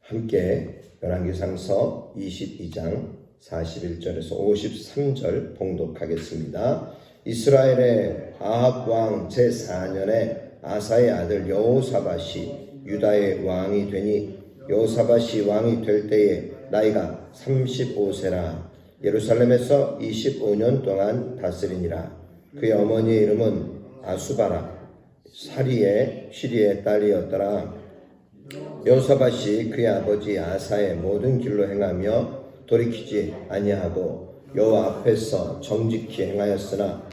함께 열왕기상서 22장 41절에서 53절 봉독하겠습니다. 이스라엘의 아합 왕 제4년에 아사의 아들 여호사밧이 유다의 왕이 되니 여호사밧이 왕이 될 때에 나이가 35세라 예루살렘에서 25년 동안 다스리니라. 그의 어머니의 이름은 아수바라 시리의 딸이었더라. 여호사밧이 그의 아버지 아사의 모든 길로 행하며 돌이키지 아니하고 여호와 앞에서 정직히 행하였으나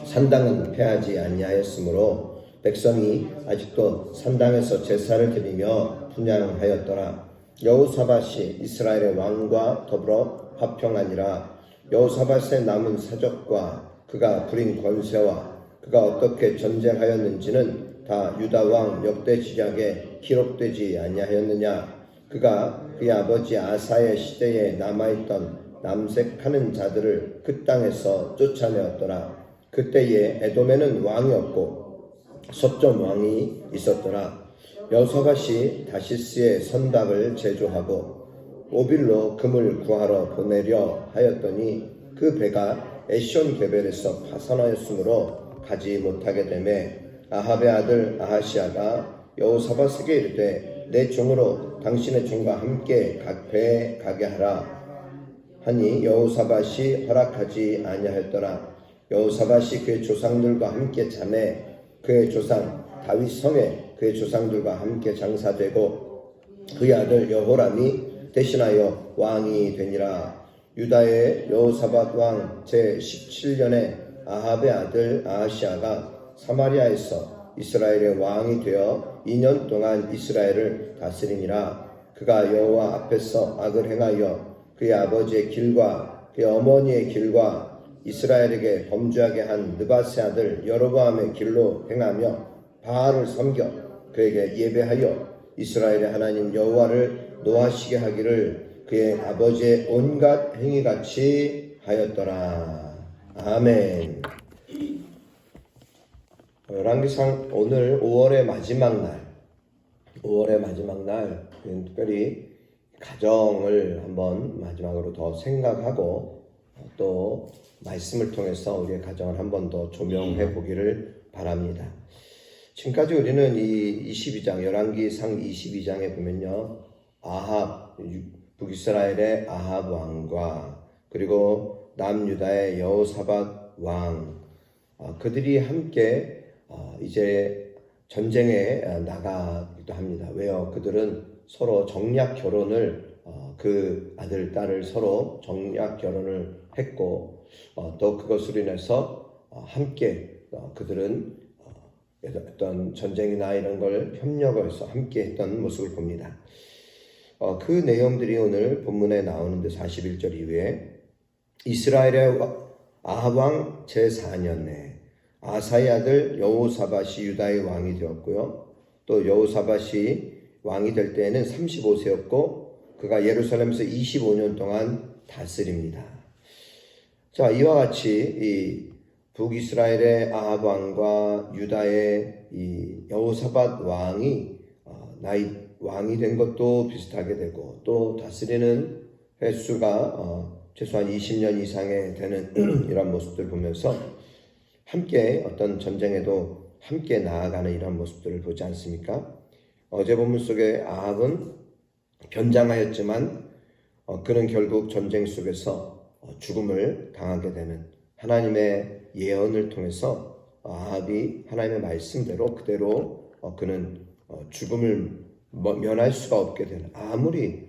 산당은 폐하지 아니하였으므로 백성이 아직도 산당에서 제사를 드리며 분향하였더라. 여호사밧이 이스라엘의 왕과 더불어 화평하니라. 여호사밧의 남은 사적과 그가 부린 권세와 그가 어떻게 전쟁하였는지는 다 유다 왕 역대 지략에 기록되지 아니하였느냐. 그가 그의 아버지 아사의 시대에 남아있던 남색하는 자들을 그 땅에서 쫓아내었더라. 그때에 에돔에는 왕이 없고 서점 왕이 있었더라. 여호사밧이 다시스에 선박을 제조하고 오빌로 금을 구하러 보내려 하였더니 그 배가 에시온 게벨에서 파산하였으므로 가지 못하게 되매 아합의 아들 아하시아가 여호사밧에게 이르되 내 종으로 당신의 종과 함께 각 배에 가게 하라 하니 여호사밧이 허락하지 아니하였더라. 여호사밧이 그의 조상들과 함께 자매 그의 조상 다윗 성에 그의 조상들과 함께 장사되고 그의 아들 여호람이 대신하여 왕이 되니라. 유다의 여호사밧 왕 제17년에 아합의 아들 아하시아가 사마리아에서 이스라엘의 왕이 되어 2년 동안 이스라엘을 다스리니라. 그가 여호와 앞에서 악을 행하여 그의 아버지의 길과 그의 어머니의 길과 이스라엘에게 범죄하게 한 느밧의 아들 여로보암의 길로 행하며 바알을 섬겨 그에게 예배하여 이스라엘의 하나님 여호와를 노하시게 하기를 그의 아버지의 온갖 행위같이 하였더라. 아멘. 열왕기상 오늘 5월의 마지막 날 특별히 가정을 한번 마지막으로 더 생각하고 또 말씀을 통해서 우리의 가정을 한번 더 조명해 보기를 바랍니다. 지금까지 우리는 이 22장 열왕기상 22장에 보면요, 아합 북이스라엘의 아합 왕과 그리고 남유다의 여호사밧 왕 그들이 함께 이제 전쟁에 나가기도 합니다. 왜요? 그들은 서로 정략 결혼을 그 아들, 딸을 서로 정략 결혼을 했고 또 그것으로 인해서 함께 그들은 어떤 전쟁이나 이런 걸 협력을 해서 함께 했던 모습을 봅니다. 그 내용들이 오늘 본문에 나오는데 41절 이후에 이스라엘의 아합 왕 제4년에 아사의 아들 여호사밧이 유다의 왕이 되었고요. 또 여호사밧이 왕이 될 때에는 35세였고 그가 예루살렘에서 25년 동안 다스립니다. 자, 이와 같이 이 북이스라엘의 아합 왕과 유다의 이 여호사밧 왕이 왕이 된 것도 비슷하게 되고 또 다스리는 횟수가 최소한 20년 이상의 되는 이런 모습들을 보면서 함께 어떤 전쟁에도 함께 나아가는 이런 모습들을 보지 않습니까? 어제 본문 속에 아합은 변장하였지만 그는 결국 전쟁 속에서 죽음을 당하게 되는 하나님의 예언을 통해서 아합이 하나님의 말씀대로 그대로 그는 죽음을 면할 수가 없게 되는, 아무리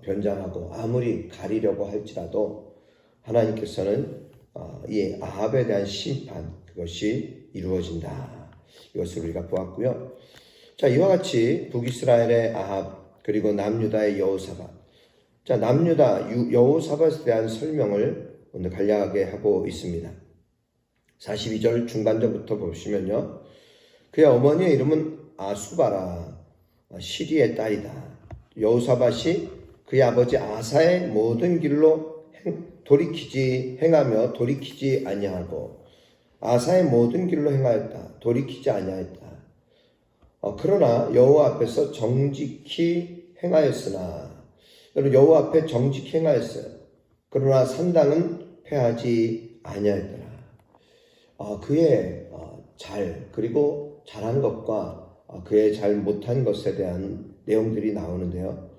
변장하고 아무리 가리려고 할지라도 하나님께서는 이 아합에 대한 심판 그것이 이루어진다. 이것을 우리가 보았고요. 자, 이와 같이 북이스라엘의 아합 그리고 남유다의 여호사밧. 자, 남유다 여호사밧에 대한 설명을 오늘 간략하게 하고 있습니다. 42절 중간절부터 보시면요, 그의 어머니의 이름은 아수바라 시리의 딸이다. 여호사밧이 그의 아버지 아사의 모든 길로 행하며 돌이키지 아니하고 아사의 모든 길로 행하였다. 돌이키지 아니하였다. 그러나 여호와 앞에서 정직히 행하였으나 여러분 여호와 앞에 정직히 행하였어요. 그러나 산당은 패하지 아니하였더라. 그의 그리고 잘한 것과 그의 잘 못한 것에 대한 내용들이 나오는데요.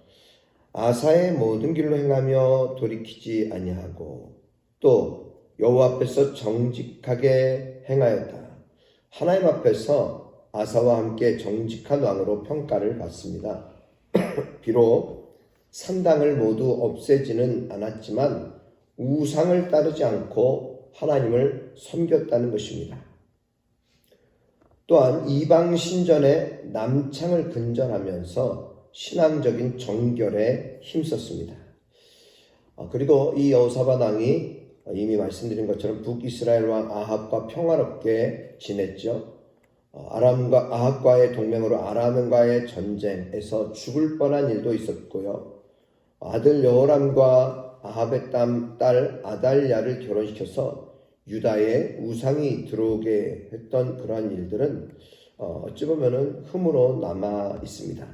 아사의 모든 길로 행하며 돌이키지 아니하고 또 여호와 앞에서 정직하게 행하였다. 하나님 앞에서 아사와 함께 정직한 왕으로 평가를 받습니다. 비록 산당을 모두 없애지는 않았지만 우상을 따르지 않고 하나님을 섬겼다는 것입니다. 또한 이방 신전에 남창을 근전하면서 신앙적인 정결에 힘썼습니다. 그리고 이 여호사밧 왕이 이미 말씀드린 것처럼 북이스라엘 왕 아합과 평화롭게 지냈죠. 아합과의 동맹으로 아람과의 전쟁에서 죽을 뻔한 일도 있었고요. 아들 여호람과 아합의 딸 아달랴를 결혼시켜서 유다에 우상이 들어오게 했던 그러한 일들은 어찌 보면은 흠으로 남아 있습니다.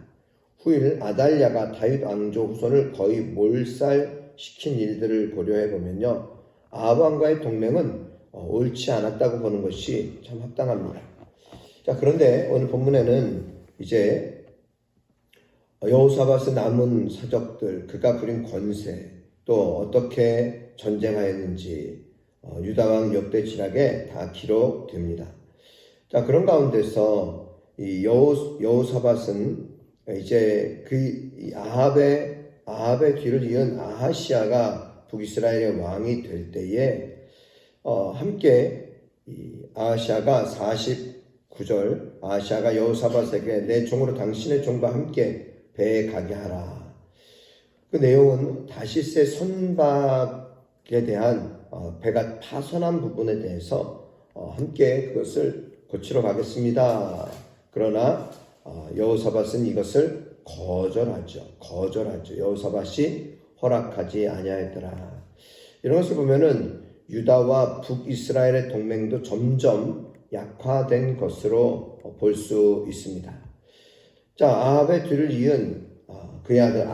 후일 아달랴가 다윗 왕조 후손을 거의 몰살시킨 일들을 고려해 보면요, 아합 왕과의 동맹은 옳지 않았다고 보는 것이 참 합당합니다. 자, 그런데 오늘 본문에는 이제 여호사밧의 남은 사적들, 그가 부린 권세, 또 어떻게 전쟁하였는지 유다왕 역대 지략에 다 기록됩니다. 자, 그런 가운데서 이 여호사밧은 이제 그 아합의 뒤를 이은 아하시아가 북이스라엘의 왕이 될 때에 함께 이 아하시아가 49절 아하시아가 여호사밧에게 내 종으로 당신의 종과 함께 배에 가게 하라. 그 내용은 다시스의 선박에 대한 배가 파손한 부분에 대해서 함께 그것을 고치러 가겠습니다. 그러나 여호사밧은 이것을 거절하죠. 여호사밧이 허락하지 아니하였더라. 이런 것을 보면은 유다와 북이스라엘의 동맹도 점점 약화된 것으로 볼 수 있습니다. 자, 아합의 뒤를 이은 그의 아들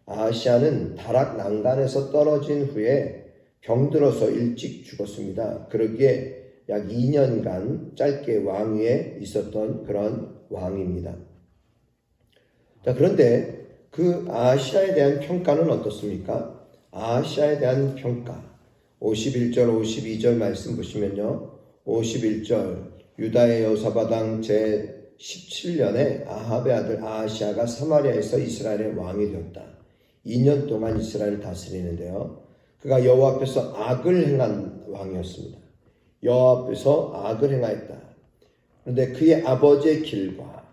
아하시아는 다락 난간에서 떨어진 후에 병들어서 일찍 죽었습니다. 그러기에 약 2년간 짧게 왕위에 있었던 그런 왕입니다. 자, 그런데 그 아하시아에 대한 평가는 어떻습니까? 아하시아에 대한 평가 51절 52절 말씀 보시면요, 51절 유다의 여호사밧 왕 제 17년에 아합의 아들 아하시아가 사마리아에서 이스라엘의 왕이 되었다. 2년 동안 이스라엘을 다스리는데요, 그가 여호와 앞에서 악을 행한 왕이었습니다. 여호와 앞에서 악을 행하였다. 그런데 그의 아버지의 길과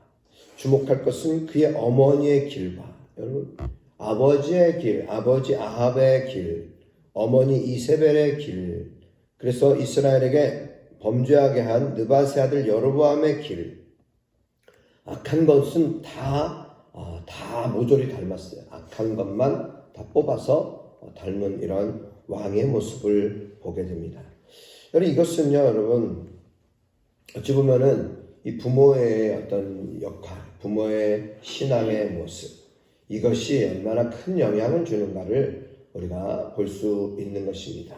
주목할 것은 그의 어머니의 길과, 여러분, 아버지의 길, 아버지 아합의 길, 어머니 이세벨의 길, 그래서 이스라엘에게 범죄하게 한 느밧의 아들 여로보암의 길, 악한 것은 다 모조리 닮았어요. 악한 것만 다 뽑아서 닮은 이런 왕의 모습을 보게 됩니다. 여러분, 이것은요, 여러분, 어찌 보면은 이 부모의 어떤 역할, 부모의 신앙의 모습, 이것이 얼마나 큰 영향을 주는가를 우리가 볼 수 있는 것입니다.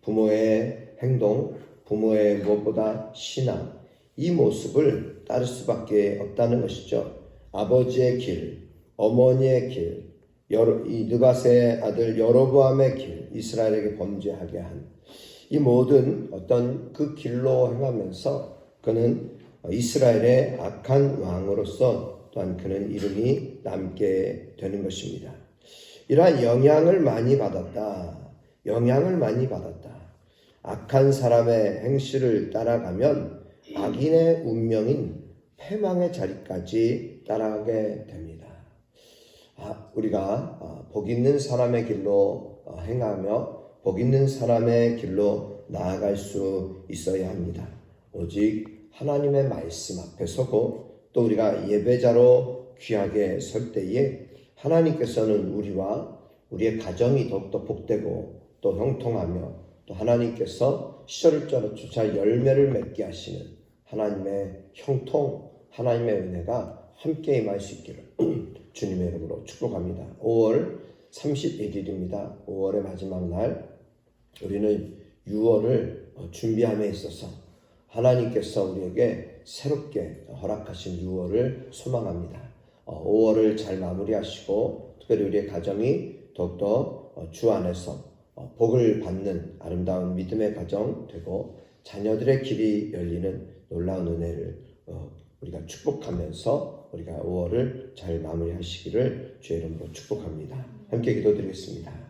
부모의 행동, 부모의 무엇보다 신앙, 이 모습을 따를 수밖에 없다는 것이죠. 아버지의 길, 어머니의 길, 이 느밧의 아들 여로보암의 길, 이스라엘에게 범죄하게 한 이 모든 어떤 그 길로 행하면서 그는 이스라엘의 악한 왕으로서 또한 그는 이름이 남게 되는 것입니다. 이러한 영향을 많이 받았다. 악한 사람의 행실을 따라가면 악인의 운명인 패망의 자리까지 따라가게 됩니다. 우리가 복 있는 사람의 길로 행하며 복 있는 사람의 길로 나아갈 수 있어야 합니다. 오직 하나님의 말씀 앞에 서고 또 우리가 예배자로 귀하게 설 때에 하나님께서는 우리와 우리의 가정이 더욱더 복되고 또 형통하며 또 하나님께서 시절을 쫓아 열매를 맺게 하시는 하나님의 형통, 하나님의 은혜가 함께 임할 수 있기를 주님의 이름으로 축복합니다. 5월 31일입니다. 5월의 마지막 날, 우리는 6월을 준비함에 있어서 하나님께서 우리에게 새롭게 허락하신 6월을 소망합니다. 5월을 잘 마무리하시고 특별히 우리의 가정이 더욱더 주 안에서 복을 받는 아름다운 믿음의 가정 되고 자녀들의 길이 열리는 놀라운 은혜를 우리가 축복하면서 우리가 5월을 잘 마무리하시기를 주의 이름으로 축복합니다. 함께 기도드리겠습니다.